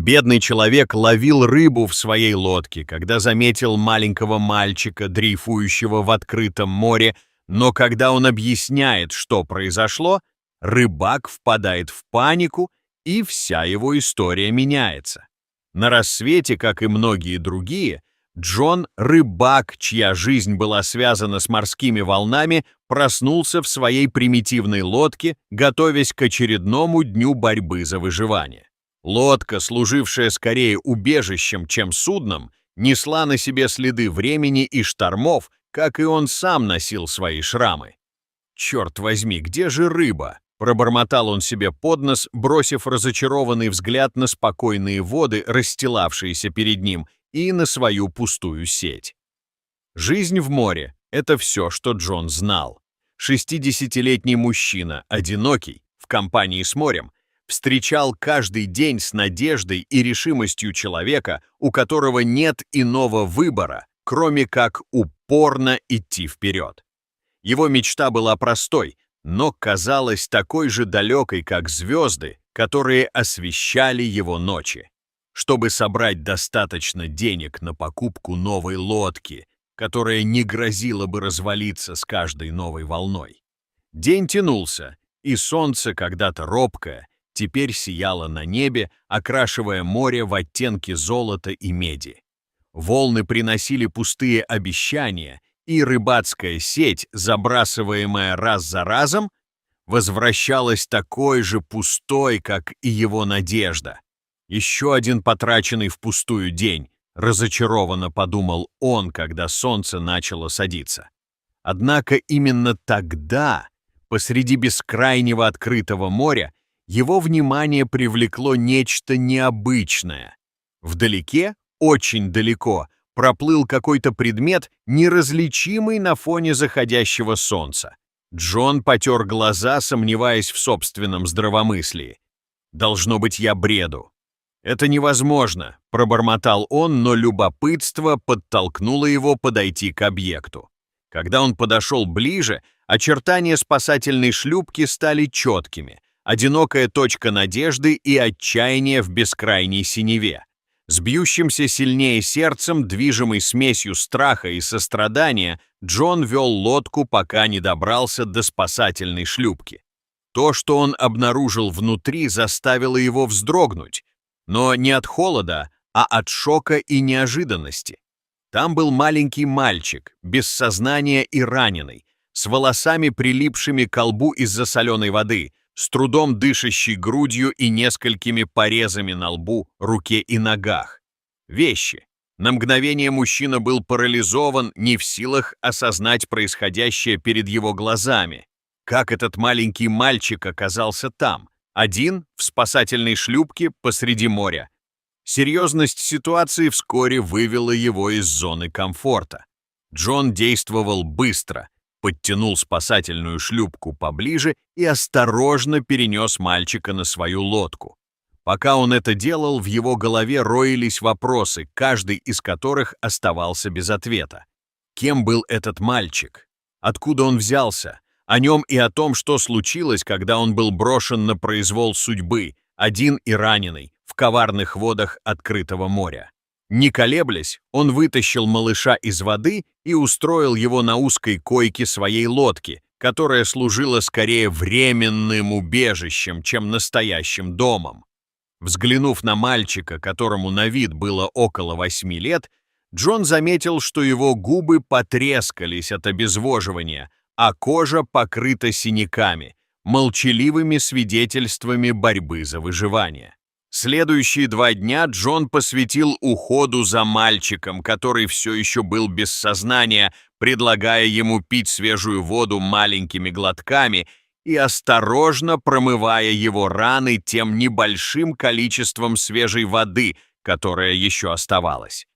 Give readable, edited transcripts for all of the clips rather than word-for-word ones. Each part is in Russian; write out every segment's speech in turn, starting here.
Бедный человек ловил рыбу в своей лодке, когда заметил маленького мальчика, дрейфующего в открытом море, но когда он объясняет, что произошло, рыбак впадает в панику, и вся его история меняется. На рассвете, как и многие другие, Джон, рыбак, чья жизнь была связана с морскими волнами, проснулся в своей примитивной лодке, готовясь к очередному дню борьбы за выживание. Лодка, служившая скорее убежищем, чем судном, несла на себе следы времени и штормов, как и он сам носил свои шрамы. «Черт возьми, где же рыба?» — пробормотал он себе под нос, бросив разочарованный взгляд на спокойные воды, расстилавшиеся перед ним, и на свою пустую сеть. Жизнь в море — это все, что Джон знал. 60-летний мужчина, одинокий, в компании с морем, встречал каждый день с надеждой и решимостью человека, у которого нет иного выбора, кроме как упорно идти вперед. Его мечта была простой, но казалась такой же далекой, как звезды, которые освещали его ночи. Чтобы собрать достаточно денег на покупку новой лодки, которая не грозила бы развалиться с каждой новой волной. День тянулся, и солнце, когда-то робкое, теперь сияло на небе, окрашивая море в оттенки золота и меди. Волны приносили пустые обещания, и рыбацкая сеть, забрасываемая раз за разом, возвращалась такой же пустой, как и его надежда. Еще один потраченный впустую день, разочарованно подумал он, когда солнце начало садиться. Однако именно тогда, посреди бескрайнего открытого моря, его внимание привлекло нечто необычное. Вдалеке, очень далеко, проплыл какой-то предмет, неразличимый на фоне заходящего солнца. Джон потер глаза, сомневаясь в собственном здравомыслии. «Должно быть, я бреду». «Это невозможно», — пробормотал он, но любопытство подтолкнуло его подойти к объекту. Когда он подошел ближе, очертания спасательной шлюпки стали четкими, одинокая точка надежды и отчаяния в бескрайней синеве. С бьющимся сильнее сердцем, движимой смесью страха и сострадания, Джон вел лодку, пока не добрался до спасательной шлюпки. То, что он обнаружил внутри, заставило его вздрогнуть, но не от холода, а от шока и неожиданности. Там был маленький мальчик, без сознания и раненый, с волосами, прилипшими к лбу из-за соленой воды, с трудом дышащий грудью и несколькими порезами на лбу, руке и ногах. Вещи. На мгновение мужчина был парализован, не в силах осознать происходящее перед его глазами. Как этот маленький мальчик оказался там, один, в спасательной шлюпке посреди моря? Серьезность ситуации вскоре вывела его из зоны комфорта. Джон действовал быстро, подтянул спасательную шлюпку поближе и осторожно перенес мальчика на свою лодку. Пока он это делал, в его голове роились вопросы, каждый из которых оставался без ответа. Кем был этот мальчик? Откуда он взялся? О нем и о том, что случилось, когда он был брошен на произвол судьбы, один и раненый, в коварных водах открытого моря. Не колеблясь, он вытащил малыша из воды и устроил его на узкой койке своей лодки, которая служила скорее временным убежищем, чем настоящим домом. Взглянув на мальчика, которому на вид было около 8 лет, Джон заметил, что его губы потрескались от обезвоживания, а кожа покрыта синяками, молчаливыми свидетельствами борьбы за выживание. Следующие 2 дня Джон посвятил уходу за мальчиком, который все еще был без сознания, предлагая ему пить свежую воду маленькими глотками и осторожно промывая его раны тем небольшим количеством свежей воды, которая еще оставалась.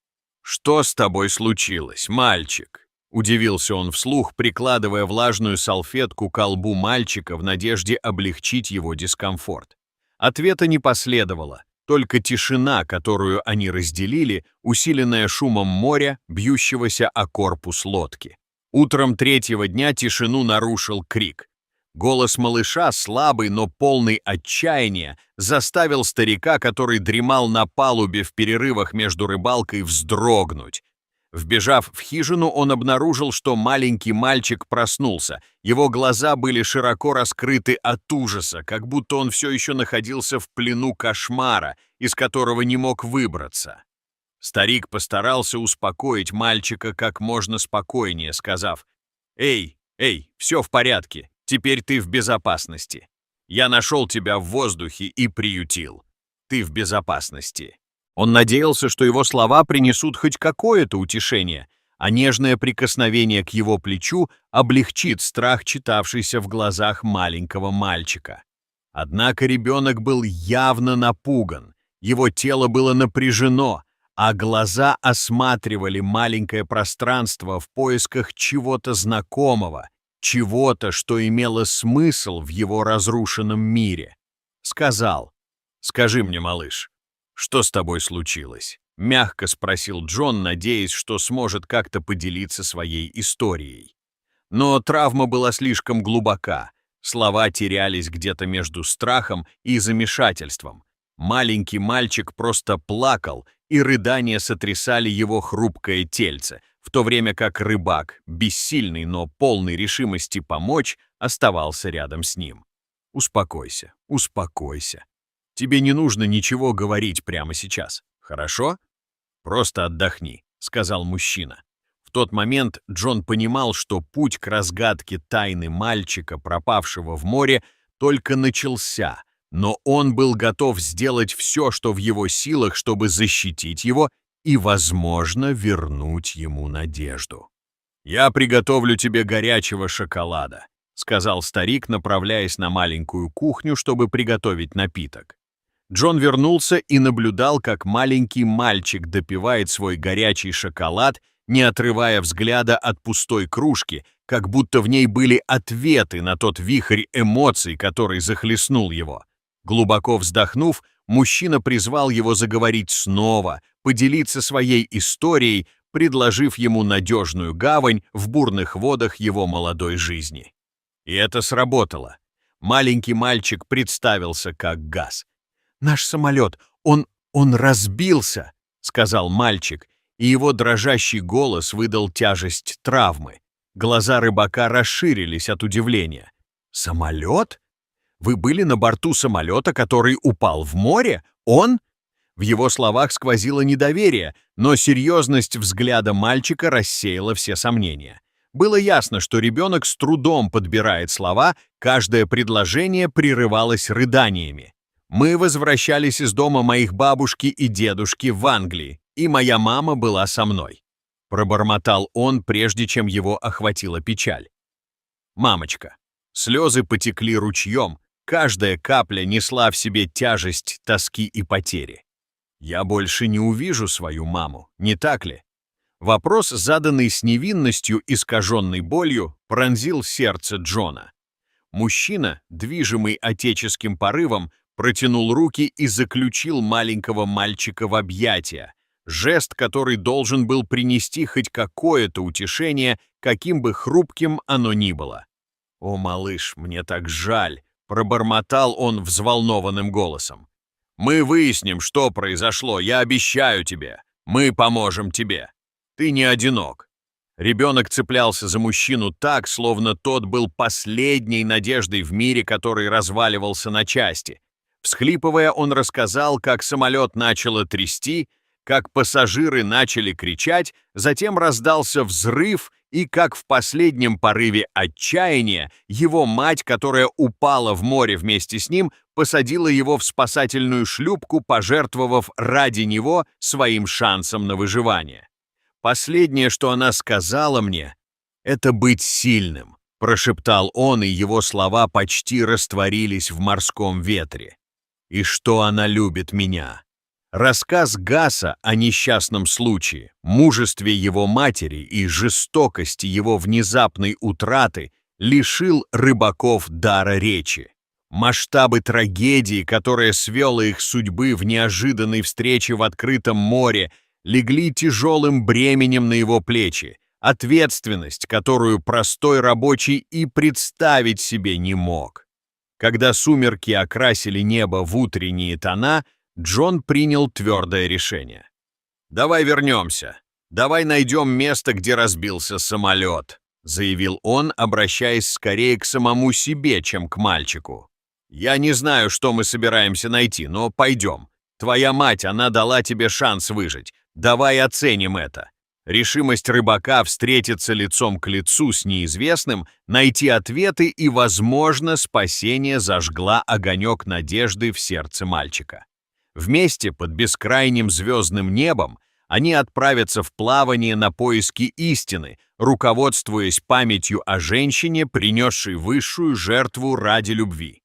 «Что с тобой случилось, мальчик?» — удивился он вслух, прикладывая влажную салфетку к лбу мальчика в надежде облегчить его дискомфорт. Ответа не последовало, только тишина, которую они разделили, усиленная шумом моря, бьющегося о корпус лодки. Утром 3-го дня тишину нарушил крик. Голос малыша, слабый, но полный отчаяния, заставил старика, который дремал на палубе в перерывах между рыбалкой, вздрогнуть. Вбежав в хижину, он обнаружил, что маленький мальчик проснулся. Его глаза были широко раскрыты от ужаса, как будто он все еще находился в плену кошмара, из которого не мог выбраться. Старик постарался успокоить мальчика как можно спокойнее, сказав: «Эй, все в порядке, теперь ты в безопасности. Я нашел тебя в воздухе и приютил. Ты в безопасности». Он надеялся, что его слова принесут хоть какое-то утешение, а нежное прикосновение к его плечу облегчит страх, читавшийся в глазах маленького мальчика. Однако ребенок был явно напуган, его тело было напряжено, а глаза осматривали маленькое пространство в поисках чего-то знакомого, чего-то, что имело смысл в его разрушенном мире. Сказал: «Скажи мне, малыш, что с тобой случилось?» — мягко спросил Джон, надеясь, что сможет как-то поделиться своей историей. Но травма была слишком глубока, слова терялись где-то между страхом и замешательством. Маленький мальчик просто плакал, и рыдания сотрясали его хрупкое тельце, в то время как рыбак, бессильный, но полный решимости помочь, оставался рядом с ним. «Успокойся, успокойся. Тебе не нужно ничего говорить прямо сейчас, хорошо? Просто отдохни», — сказал мужчина. В тот момент Джон понимал, что путь к разгадке тайны мальчика, пропавшего в море, только начался, но он был готов сделать все, что в его силах, чтобы защитить его и, возможно, вернуть ему надежду. «Я приготовлю тебе горячего шоколада», — сказал старик, направляясь на маленькую кухню, чтобы приготовить напиток. Джон вернулся и наблюдал, как маленький мальчик допивает свой горячий шоколад, не отрывая взгляда от пустой кружки, как будто в ней были ответы на тот вихрь эмоций, который захлестнул его. Глубоко вздохнув, мужчина призвал его заговорить снова, поделиться своей историей, предложив ему надежную гавань в бурных водах его молодой жизни. И это сработало. Маленький мальчик представился как Газ. «Наш самолет, он разбился», — сказал мальчик, и его дрожащий голос выдал тяжесть травмы. Глаза рыбака расширились от удивления. «Самолет? Вы были на борту самолета, который упал в море? Он?» В его словах сквозило недоверие, но серьезность взгляда мальчика рассеяла все сомнения. Было ясно, что ребенок с трудом подбирает слова, каждое предложение прерывалось рыданиями. «Мы возвращались из дома моих бабушки и дедушки в Англии, и моя мама была со мной», — пробормотал он, прежде чем его охватила печаль. «Мамочка». Слезы потекли ручьем, каждая капля несла в себе тяжесть тоски и потери. «Я больше не увижу свою маму, не так ли?» Вопрос, заданный с невинностью, искаженной болью, пронзил сердце Джона. Мужчина, движимый отеческим порывом, протянул руки и заключил маленького мальчика в объятия, жест, который должен был принести хоть какое-то утешение, каким бы хрупким оно ни было. «О, малыш, мне так жаль», — пробормотал он взволнованным голосом. «Мы выясним, что произошло, я обещаю тебе. Мы поможем тебе. Ты не одинок». Ребенок цеплялся за мужчину так, словно тот был последней надеждой в мире, который разваливался на части. Всхлипывая, он рассказал, как самолет начало трясти, как пассажиры начали кричать, затем раздался взрыв, и как в последнем порыве отчаяния его мать, которая упала в море вместе с ним, посадила его в спасательную шлюпку, пожертвовав ради него своим шансом на выживание. «Последнее, что она сказала мне, это быть сильным», — прошептал он, и его слова почти растворились в морском ветре. «И что она любит меня». Рассказ Гаса о несчастном случае, мужестве его матери и жестокости его внезапной утраты лишил рыбаков дара речи. Масштабы трагедии, которая свела их судьбы в неожиданной встрече в открытом море, легли тяжелым бременем на его плечи, Ответственность, которую простой рабочий и представить себе не мог. Когда сумерки окрасили небо в утренние тона, Джон принял твердое решение. «Давай вернемся. Давай найдем место, где разбился самолет», заявил он, обращаясь скорее к самому себе, чем к мальчику. «Я не знаю, что мы собираемся найти, но пойдем. Твоя мать, она дала тебе шанс выжить. Давай оценим это». Решимость рыбака встретиться лицом к лицу с неизвестным, найти ответы и, возможно, спасение зажгла огонек надежды в сердце мальчика. Вместе под бескрайним звездным небом они отправятся в плавание на поиски истины, руководствуясь памятью о женщине, принесшей высшую жертву ради любви.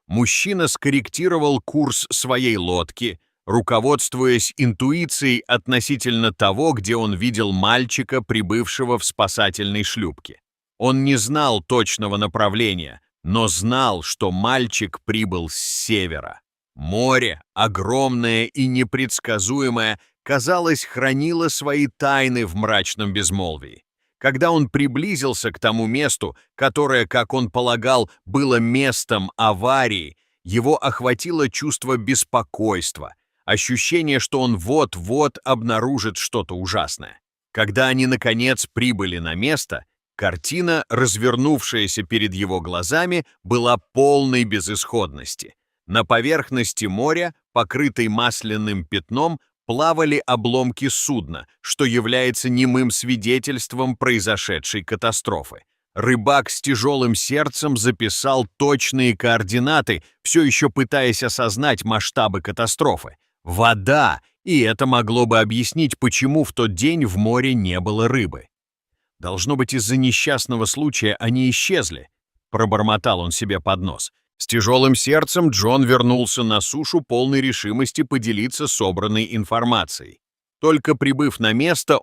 Мужчина скорректировал курс своей лодки, руководствуясь интуицией относительно того, где он видел мальчика, прибывшего в спасательной шлюпке. Он не знал точного направления, но знал, что мальчик прибыл с севера. Море, огромное и непредсказуемое, казалось, хранило свои тайны в мрачном безмолвии. Когда он приблизился к тому месту, которое, как он полагал, было местом аварии, его охватило чувство беспокойства, ощущение, что он вот-вот обнаружит что-то ужасное. Когда они, наконец, прибыли на место, картина, развернувшаяся перед его глазами, была полной безысходности. На поверхности моря, покрытой масляным пятном, плавали обломки судна, что является немым свидетельством произошедшей катастрофы. Рыбак с тяжелым сердцем записал точные координаты, все еще пытаясь осознать масштабы катастрофы. Вода, и это могло бы объяснить, почему в тот день в море не было рыбы. «Должно быть, из-за несчастного случая они исчезли», — пробормотал он себе под нос. С тяжелым сердцем Джон вернулся на сушу, полной решимости поделиться собранной информацией. Только прибыв на место,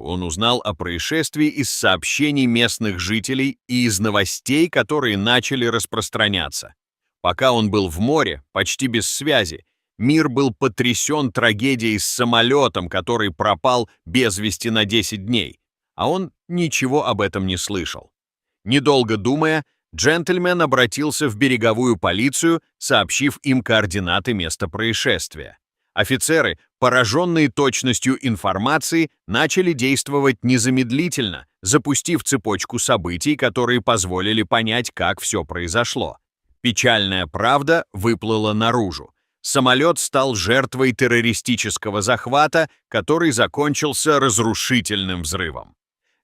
он узнал о происшествии из сообщений местных жителей и из новостей, которые начали распространяться. Пока он был в море, почти без связи, мир был потрясен трагедией с самолетом, который пропал без вести на 10 дней, а он ничего об этом не слышал. Недолго думая, джентльмен обратился в береговую полицию, сообщив им координаты места происшествия. Офицеры, пораженные точностью информации, начали действовать незамедлительно, запустив цепочку событий, которые позволили понять, как все произошло. Печальная правда выплыла наружу. Самолет стал жертвой террористического захвата, который закончился разрушительным взрывом.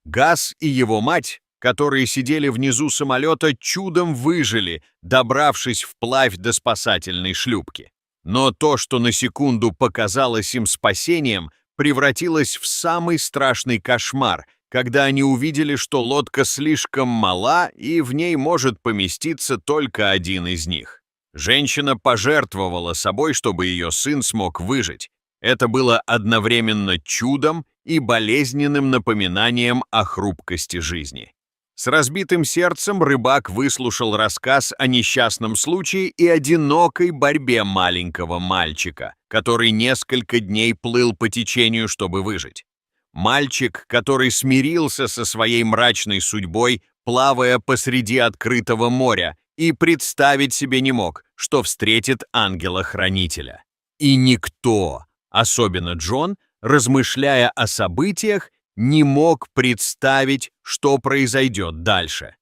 Гас и его мать, которые сидели внизу самолета, чудом выжили, добравшись вплавь до спасательной шлюпки. Но то, что на секунду показалось им спасением, превратилось в самый страшный кошмар, когда они увидели, что лодка слишком мала и в ней может поместиться только один из них. Женщина пожертвовала собой, чтобы ее сын смог выжить. Это было одновременно чудом и болезненным напоминанием о хрупкости жизни. С разбитым сердцем рыбак выслушал рассказ о несчастном случае и одинокой борьбе маленького мальчика, который несколько дней плыл по течению, чтобы выжить. Мальчик, который смирился со своей мрачной судьбой, плавая посреди открытого моря, и представить себе не мог, что встретит ангела-хранителя. И никто, особенно Джон, размышляя о событиях, не мог представить, что произойдет дальше.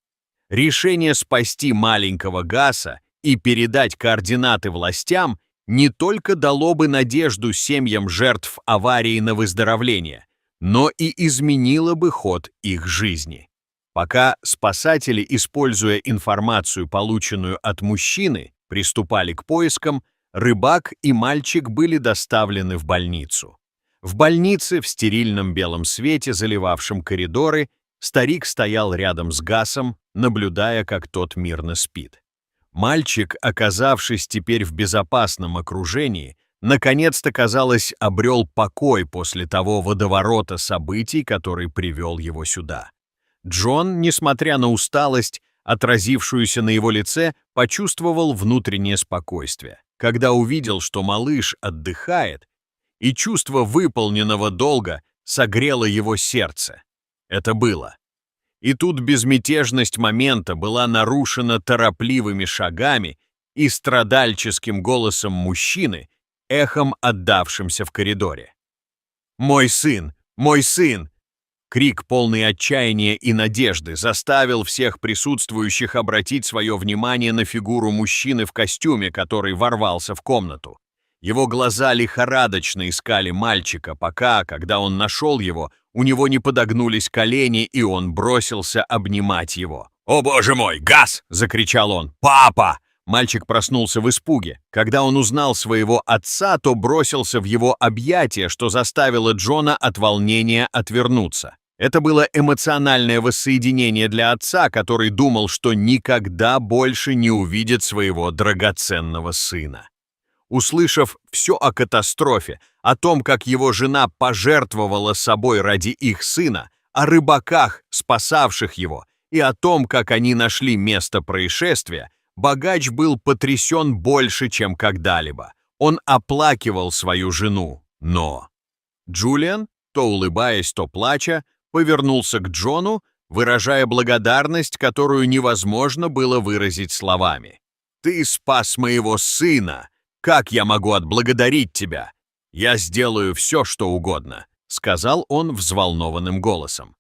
Решение спасти маленького Гаса и передать координаты властям не только дало бы надежду семьям жертв аварии на выздоровление, но и изменило бы ход их жизни. Пока спасатели, используя информацию, полученную от мужчины, приступали к поискам, рыбак и мальчик были доставлены в больницу. В больнице, в стерильном белом свете, заливавшем коридоры, старик стоял рядом с Гасом, наблюдая, как тот мирно спит. Мальчик, оказавшись теперь в безопасном окружении, наконец-то, казалось, обрел покой после того водоворота событий, который привел его сюда. Джон, несмотря на усталость, отразившуюся на его лице, почувствовал внутреннее спокойствие. Когда увидел, что малыш отдыхает, и чувство выполненного долга согрело его сердце. Это было. И тут безмятежность момента была нарушена торопливыми шагами и страдальческим голосом мужчины, эхом отдавшимся в коридоре. «Мой сын! Мой сын!» Крик, полный отчаяния и надежды, заставил всех присутствующих обратить свое внимание на фигуру мужчины в костюме, который ворвался в комнату. Его глаза лихорадочно искали мальчика, пока, когда он нашел его, у него не подогнулись колени, и он бросился обнимать его. «О, боже мой, Гас!» — закричал он. «Папа!» Мальчик проснулся в испуге. Когда он узнал своего отца, то бросился в его объятия, что заставило Джона от волнения отвернуться. Это было эмоциональное воссоединение для отца, который думал, что никогда больше не увидит своего драгоценного сына. Услышав все о катастрофе, о том, как его жена пожертвовала собой ради их сына, о рыбаках, спасавших его, и о том, как они нашли место происшествия, богач был потрясен больше, чем когда-либо. Он оплакивал свою жену, но... Джулиан, то улыбаясь, то плача, повернулся к Джону, выражая благодарность, которую невозможно было выразить словами. «Ты спас моего сына! Как я могу отблагодарить тебя? Я сделаю все, что угодно», — сказал он взволнованным голосом.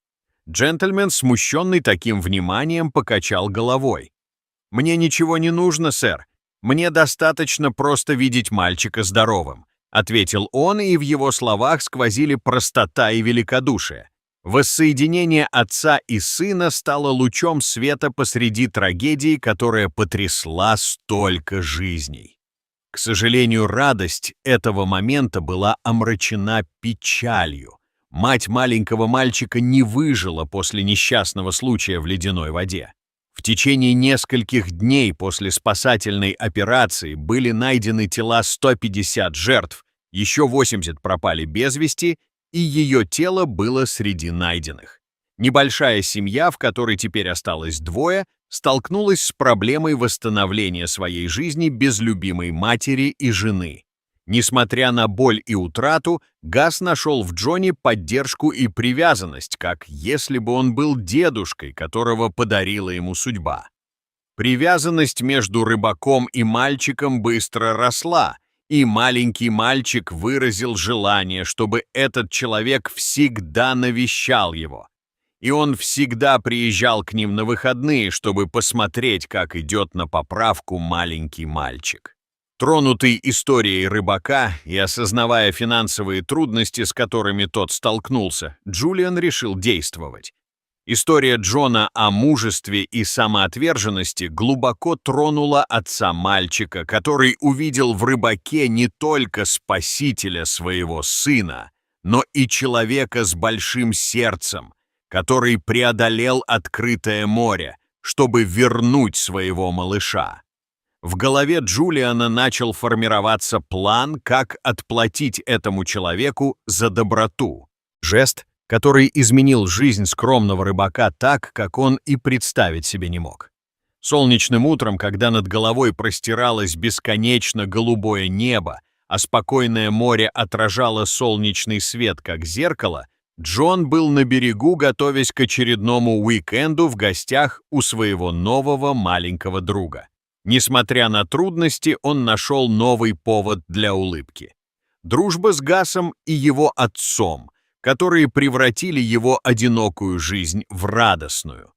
Джентльмен, смущенный таким вниманием, покачал головой. «Мне ничего не нужно, сэр. Мне достаточно просто видеть мальчика здоровым», — ответил он, и в его словах сквозили простота и великодушие. Воссоединение отца и сына стало лучом света посреди трагедии, которая потрясла столько жизней. К сожалению, радость этого момента была омрачена печалью. Мать маленького мальчика не выжила после несчастного случая в ледяной воде. В течение нескольких дней после спасательной операции были найдены тела 150 жертв, еще 80 пропали без вести, и ее тело было среди найденных. Небольшая семья, в которой теперь осталось двое, столкнулась с проблемой восстановления своей жизни без любимой матери и жены. Несмотря на боль и утрату, Гас нашел в Джоне поддержку и привязанность, как если бы он был дедушкой, которого подарила ему судьба. Привязанность между рыбаком и мальчиком быстро росла, и маленький мальчик выразил желание, чтобы этот человек всегда навещал его. И он всегда приезжал к ним на выходные, чтобы посмотреть, как идет на поправку маленький мальчик. Тронутый историей рыбака и осознавая финансовые трудности, с которыми тот столкнулся, Джулиан решил действовать. История Джона о мужестве и самоотверженности глубоко тронула отца мальчика, который увидел в рыбаке не только спасителя своего сына, но и человека с большим сердцем, который преодолел открытое море, чтобы вернуть своего малыша. В голове Джулиана начал формироваться план, как отплатить этому человеку за доброту. Жест, который изменил жизнь скромного рыбака так, как он и представить себе не мог. Солнечным утром, когда над головой простиралось бесконечно голубое небо, а спокойное море отражало солнечный свет, как зеркало, Джон был на берегу, готовясь к очередному уикенду в гостях у своего нового маленького друга. Несмотря на трудности, он нашел новый повод для улыбки. Дружба с Гасом и его отцом, которые превратили его одинокую жизнь в радостную.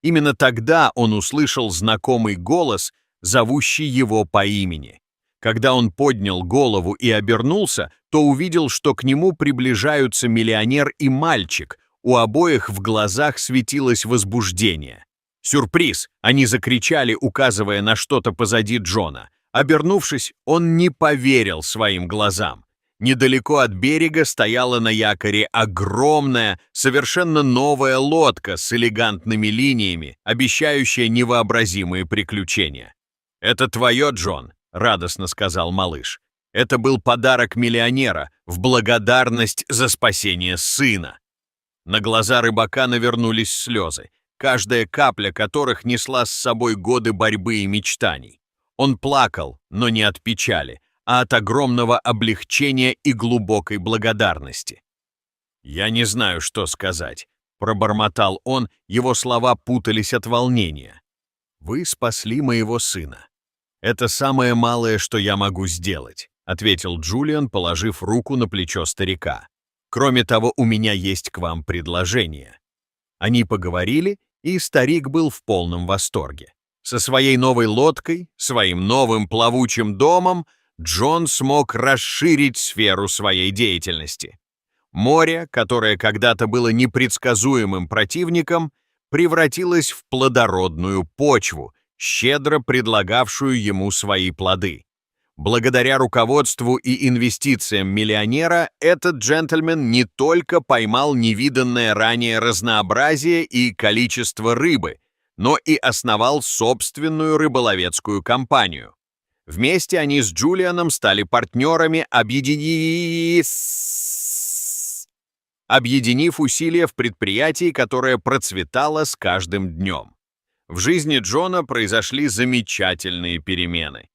Именно тогда он услышал знакомый голос, зовущий его по имени. Когда он поднял голову и обернулся, то увидел, что к нему приближаются миллионер и мальчик, у обоих в глазах светилось возбуждение. «Сюрприз!» — они закричали, указывая на что-то позади Джона. Обернувшись, он не поверил своим глазам. Недалеко от берега стояла на якоре огромная, совершенно новая лодка с элегантными линиями, обещающая невообразимые приключения. «Это твое, Джон», — радостно сказал малыш. «Это был подарок миллионера в благодарность за спасение сына». На глаза рыбака навернулись слезы, каждая капля которых несла с собой годы борьбы и мечтаний. Он плакал, но не от печали, а от огромного облегчения и глубокой благодарности. «Я не знаю, что сказать», — пробормотал он, его слова путались от волнения. «Вы спасли моего сына. Это самое малое, что я могу сделать», — ответил Джулиан, положив руку на плечо старика. «Кроме того, у меня есть к вам предложение». Они поговорили, и старик был в полном восторге. Со своей новой лодкой, своим новым плавучим домом Джон смог расширить сферу своей деятельности. Море, которое когда-то было непредсказуемым противником, превратилось в плодородную почву, щедро предлагавшую ему свои плоды. Благодаря руководству и инвестициям миллионера этот джентльмен не только поймал невиданное ранее разнообразие и количество рыбы, но и основал собственную рыболовецкую компанию. Вместе они с Джулианом стали партнерами, объединив усилия в предприятии, которое процветало с каждым днем. В жизни Джона произошли замечательные перемены.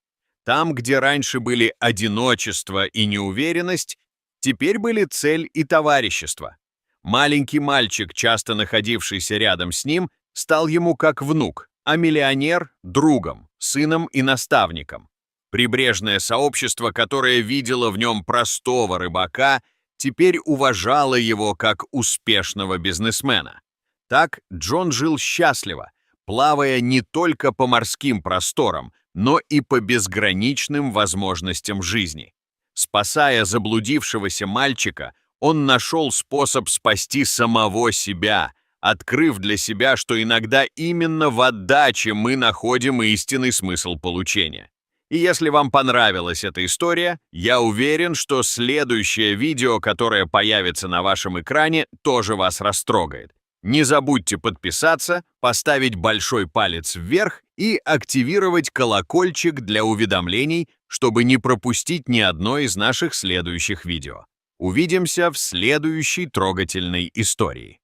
Там, где раньше были одиночество и неуверенность, теперь были цель и товарищество. Маленький мальчик, часто находившийся рядом с ним, стал ему как внук, а миллионер – другом, сыном и наставником. Прибрежное сообщество, которое видело в нем простого рыбака, теперь уважало его как успешного бизнесмена. Так Джон жил счастливо, плавая не только по морским просторам, но и по безграничным возможностям жизни. Спасая заблудившегося мальчика, он нашел способ спасти самого себя, открыв для себя, что иногда именно в отдаче мы находим истинный смысл получения. И если вам понравилась эта история, я уверен, что следующее видео, которое появится на вашем экране, тоже вас растрогает. Не забудьте подписаться, поставить большой палец вверх и активировать колокольчик для уведомлений, чтобы не пропустить ни одно из наших следующих видео. Увидимся в следующей трогательной истории.